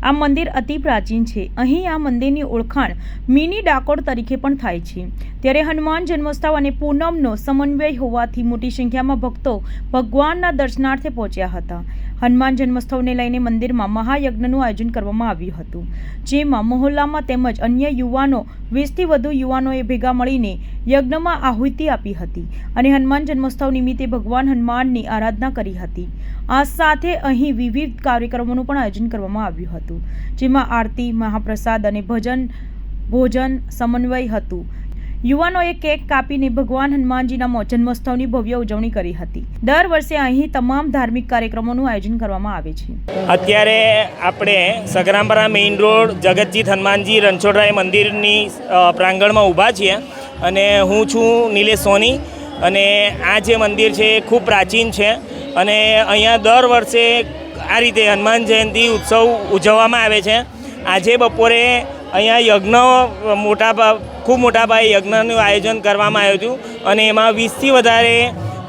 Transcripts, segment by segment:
આ મંદિર અતિ પ્રાચીન છે। અહીં આ મંદિરની ઓળખાણ મિની ડાકોર તરીકે પણ થાય છે। ત્યારે હનુમાન જન્મોત્સવ અને પૂનમનો સમન્વય હોવાથી મોટી સંખ્યામાં ભક્તો ભગવાનના દર્શનાર્થે પહોંચ્યા હતા। હનુમાન જન્મોત્સવને લઈને મંદિરમાં મહાયજ્ઞનું આયોજન કરવામાં આવ્યું હતું, જેમાં મહોલ્લામાં તેમજ અન્ય યુવાનો 20થી વધુ યુવાનોએ ભેગા મળીને યજ્ઞમાં આહુતિ આપી હતી અને હનુમાન જન્મોત્સવ નિમિત્તે ભગવાન હનુમાનની આરાધના કરી હતી। આ સાથે અહીં વિવિધ કાર્યક્રમોનું પણ આયોજન કરવામાં આવ્યું હતું, જેમાં આરતી, મહાપ્રસાદ અને ભોજન સમન્વય હતું। યુવાનોએ કેક કાપીને ભગવાન હનુમાનજીના જન્મોત્સવની ભવ્ય ઉજવણી કરી હતી। દર વર્ષે અહીં તમામ ધાર્મિક કાર્યક્રમોનું આયોજન કરવામાં આવે છે। અત્યારે આપણે સગરામપરા મેઇન રોડ જગતજીત હનુમાનજી રણછોડરાય મંદિરની પ્રાંગણમાં ઊભા છીએ અને હું છું નિલેશ સોની અને આ જે મંદિર છે એ ખૂબ પ્રાચીન છે અને અહીંયા દર વર્ષે આ રીતે હનુમાન જયંતિ ઉત્સવ ઉજવવામાં આવે છે। આજે બપોરે અહીંયા યજ્ઞ ખૂબ મોટા પાયે યજ્ઞનું આયોજન કરવામાં આવ્યું હતું અને એમાં 20થી વધારે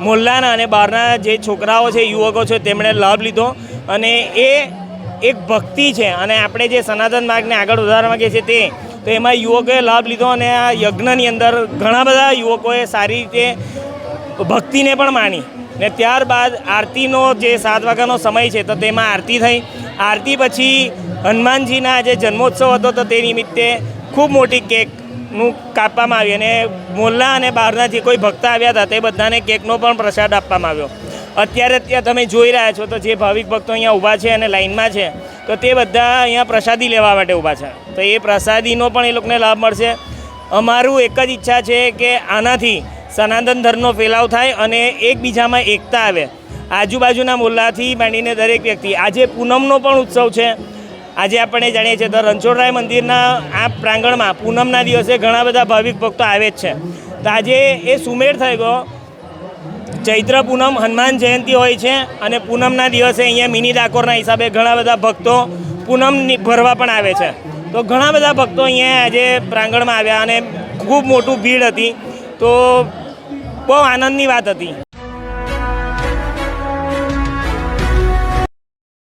મોહલ્લાના અને બહારના જે છોકરાઓ છે, યુવકો છે, તેમણે લાભ લીધો અને એ એક ભક્તિ છે અને આપણે જે સનાતન માર્ગને આગળ વધારવા માગીએ છીએ તો એમાં યુવકોએ લાભ લીધો અને આ યજ્ઞની અંદર ઘણા બધા યુવકોએ સારી રીતે ભક્તિને પણ માણી ને ત્યારબાદ આરતીનો જે 7 વાગ્યાનો સમય છે તો તેમાં આરતી થઈ। આરતી પછી હનુમાનજીના જે જન્મોત્સવ હતો તો તે નિમિત્તે ખૂબ મોટી કેકનું કાપવામાં આવી અને મોહલ્લા અને બહારના જે કોઈ ભક્ત આવ્યા હતા તે બધાને કેકનો પણ પ્રસાદ આપવામાં આવ્યો। અત્યારે ત્યાં તમે જોઈ રહ્યા છો તો જે ભાવિક ભક્તો અહીંયા ઊભા છે અને લાઇનમાં છે તો તે બધા અહીંયા પ્રસાદી લેવા માટે ઊભા છે, તો એ પ્રસાદીનો પણ એ લોકોને લાભ મળશે। અમારું એક જ ઈચ્છા છે કે આનાથી સનાતન ધર્મનો ફેલાવ થાય અને એકબીજામાં એકતા આવે। આજુબાજુના મોહલ્લાથી માંડીને દરેક વ્યક્તિ, આજે પૂનમનો પણ ઉત્સવ છે। આજે આપણે જાણીએ છીએ તો રણછોડરાય મંદિરના આ પ્રાંગણમાં પૂનમના દિવસે ઘણા બધા ભાવિક ભક્તો આવે જ છે, તો આજે એ સુમેળ થઈ ગયો। ચૈત્ર પૂનમ હનુમાન જયંતિ હોય છે અને પૂનમના દિવસે અહીંયા મિની ડાકોરના હિસાબે ઘણા બધા ભક્તો પૂનમ ભરવા પણ આવે છે, તો ઘણા બધા ભક્તો અહીંયા આજે પ્રાંગણમાં આવ્યા અને ખૂબ મોટું ભીડ હતી, તો બહુ આનંદની વાત હતી।